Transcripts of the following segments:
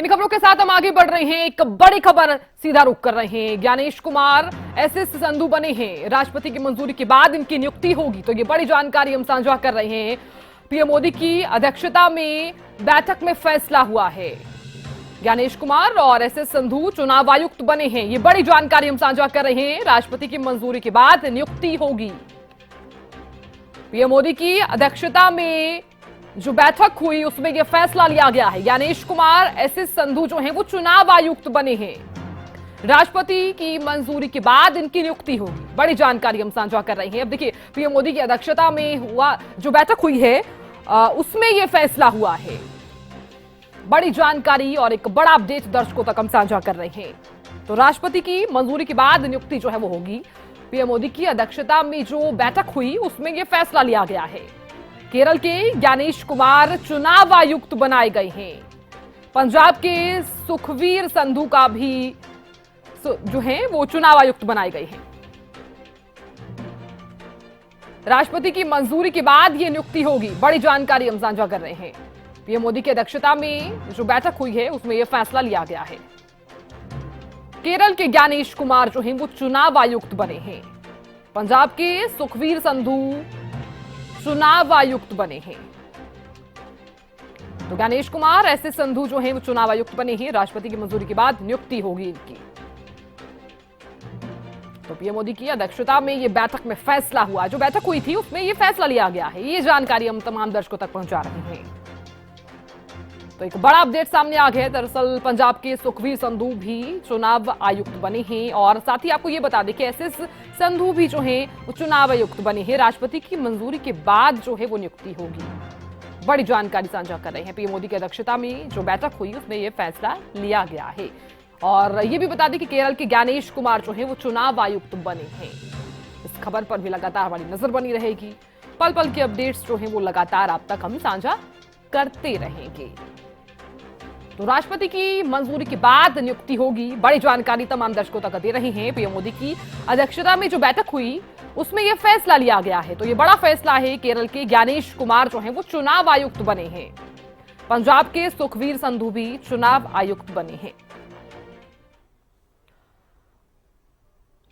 इन खबरों के साथ हम आगे बढ़ रहे हैं। एक बड़ी खबर सीधा रुख कर रहे हैं। ज्ञानेश कुमार एसएस संधू बने हैं। राष्ट्रपति की मंजूरी के बाद इनकी नियुक्ति होगी, तो ये बड़ी जानकारी हम साझा कर रहे हैं। पीएम मोदी की अध्यक्षता में बैठक में फैसला हुआ है। ज्ञानेश कुमार और एसएस संधू चुनाव आयुक्त बने हैं। ये बड़ी जानकारी हम साझा कर रहे हैं। राष्ट्रपति की मंजूरी के बाद नियुक्ति होगी। पीएम मोदी की अध्यक्षता में जो बैठक हुई उसमें यह फैसला लिया गया है। ज्ञानेश कुमार एसएस संधू जो हैं वो चुनाव आयुक्त बने हैं। राष्ट्रपति की मंजूरी के बाद इनकी नियुक्ति होगी। बड़ी जानकारी हम साझा कर रहे हैं। अब देखिए, पीएम मोदी की अध्यक्षता में हुआ जो बैठक हुई है उसमें यह फैसला हुआ है। बड़ी जानकारी और एक बड़ा अपडेट दर्शकों तक हम साझा कर रहे हैं। तो राष्ट्रपति की मंजूरी के बाद नियुक्ति जो है वो होगी। पीएम मोदी की अध्यक्षता में जो बैठक हुई उसमें यह फैसला लिया गया है। केरल के ज्ञानेश कुमार चुनाव आयुक्त बनाए गए हैं। पंजाब के सुखवीर संधू का भी जो है वो चुनाव आयुक्त बनाए गए हैं। राष्ट्रपति की मंजूरी के बाद यह नियुक्ति होगी। बड़ी जानकारी हम साझा कर रहे हैं। पीएम मोदी की अध्यक्षता में जो बैठक हुई है उसमें यह फैसला लिया गया है। केरल के ज्ञानेश कुमार जो हैं वो चुनाव आयुक्त बने हैं। पंजाब के सुखवीर संधू चुनाव आयुक्त बने हैं। तो ज्ञानेश कुमार एसएस संधू जो हैं वो चुनाव आयुक्त बने हैं। राष्ट्रपति की मंजूरी के बाद नियुक्ति होगी इनकी। तो पीएम मोदी की अध्यक्षता में ये बैठक में फैसला हुआ। जो बैठक हुई थी उसमें ये फैसला लिया गया है। ये जानकारी हम तमाम दर्शकों तक पहुंचा रहे हैं। तो एक बड़ा अपडेट सामने आ गया है। दरअसल पंजाब के सुखवीर संधू भी चुनाव आयुक्त बने हैं और साथ ही आपको ये बता दें कि एसएस संधू भी जो हैं वो चुनाव आयुक्त बने हैं। राष्ट्रपति की मंजूरी के बाद जो है वो नियुक्ति होगी। बड़ी जानकारी साझा कर रहे हैं। पीएम मोदी की अध्यक्षता में जो बैठक हुई उसमें यह फैसला लिया गया है। और ये भी बता दें कि केरल के ज्ञानेश कुमार जो है वो चुनाव आयुक्त बने हैं। इस खबर पर भी लगातार हमारी नजर बनी रहेगी। पल पल के अपडेट्स जो है वो लगातार आप तक हम साझा करते रहेंगे। तो राष्ट्रपति की मंजूरी के बाद नियुक्ति होगी। बड़ी जानकारी तमाम दर्शकों तक दे रहे हैं। पीएम मोदी की अध्यक्षता में जो बैठक हुई उसमें यह फैसला लिया गया है। तो यह बड़ा फैसला है। केरल के ज्ञानेश कुमार जो हैं वो चुनाव आयुक्त बने हैं। पंजाब के सुखवीर संधू भी चुनाव आयुक्त बने हैं।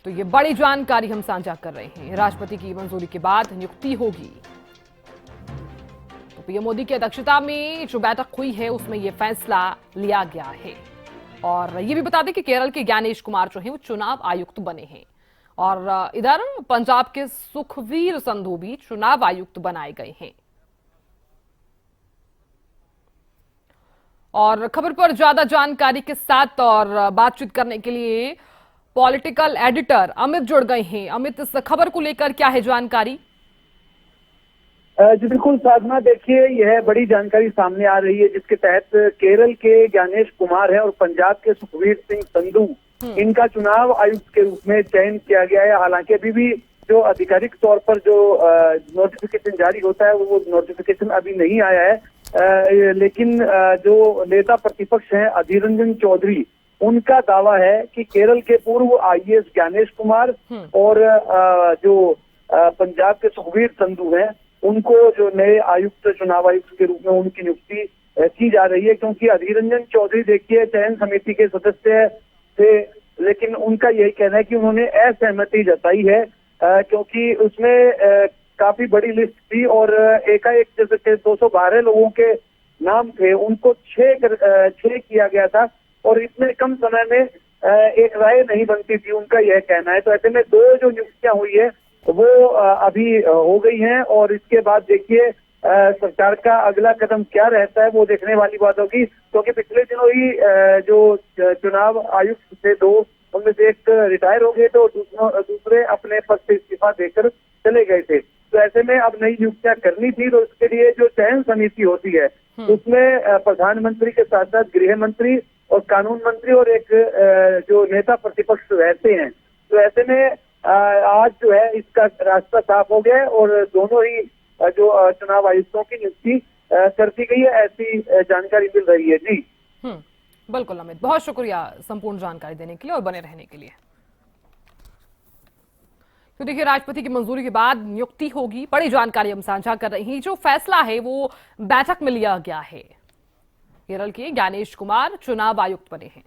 तो यह बड़ी जानकारी हम साझा कर रहे हैं। राष्ट्रपति की मंजूरी के बाद नियुक्ति होगी। पीएम मोदी की अध्यक्षता में जो बैठक हुई है उसमें यह फैसला लिया गया है। और ये भी बता दें कि केरल के ज्ञानेश कुमार जो हैं वो चुनाव आयुक्त बने हैं। और इधर पंजाब के सुखवीर संधू भी चुनाव आयुक्त बनाए गए हैं। और खबर पर ज्यादा जानकारी के साथ और बातचीत करने के लिए पॉलिटिकल एडिटर अमित जुड़ गए हैं। अमित, इस खबर को लेकर क्या है जानकारी? जी बिल्कुल साधना, देखिए यह बड़ी जानकारी सामने आ रही है जिसके तहत केरल के ज्ञानेश कुमार है और पंजाब के सुखवीर सिंह संधू इनका चुनाव आयुक्त के रूप में चयन किया गया है। हालांकि अभी भी जो आधिकारिक तौर पर जो नोटिफिकेशन जारी होता है वो नोटिफिकेशन अभी नहीं आया है। लेकिन जो नेता प्रतिपक्ष हैं अधीर रंजन चौधरी, उनका दावा है कि केरल के पूर्व आईएएस ज्ञानेश कुमार और जो पंजाब के सुखवीर संधू हैं उनको जो नए आयुक्त चुनाव आयुक्त के रूप में उनकी नियुक्ति की जा रही है। क्योंकि अधीर रंजन चौधरी देखिए चयन समिति के सदस्य थे, लेकिन उनका यही कहना है कि उन्होंने असहमति जताई है क्योंकि उसमें काफी बड़ी लिस्ट थी और एकाएक जैसे 212 लोगों के नाम थे उनको 6 किया गया था और इतने कम समय में एक राय नहीं बनती थी, उनका यह कहना है। तो ऐसे में 2 जो नियुक्तियां हुई है वो अभी हो गई हैं और इसके बाद देखिए सरकार का अगला कदम क्या रहता है वो देखने वाली बात होगी। क्योंकि पिछले दिनों ही जो चुनाव आयुक्त थे 2 उनमें से एक रिटायर हो गए तो दूसरे अपने पद से इस्तीफा देकर चले गए थे। तो ऐसे में अब नई नियुक्तियां करनी थी तो इसके लिए जो चयन समिति होती है उसमें प्रधानमंत्री के साथ साथ गृह मंत्री और कानून मंत्री और एक जो नेता प्रतिपक्ष रहते हैं। तो ऐसे में आज जो है इसका रास्ता साफ हो गया है और दोनों ही जो चुनाव आयुक्तों की नियुक्ति कर दी गई है, ऐसी जानकारी मिल रही है। जी बिल्कुल अमित, बहुत शुक्रिया संपूर्ण जानकारी देने के लिए और बने रहने के लिए। तो देखिए, राष्ट्रपति की मंजूरी के बाद नियुक्ति होगी। बड़ी जानकारी हम साझा कर रहे हैं। जो फैसला है वो बैठक में लिया गया है। केरल के ज्ञानेश कुमार चुनाव आयुक्त बने हैं।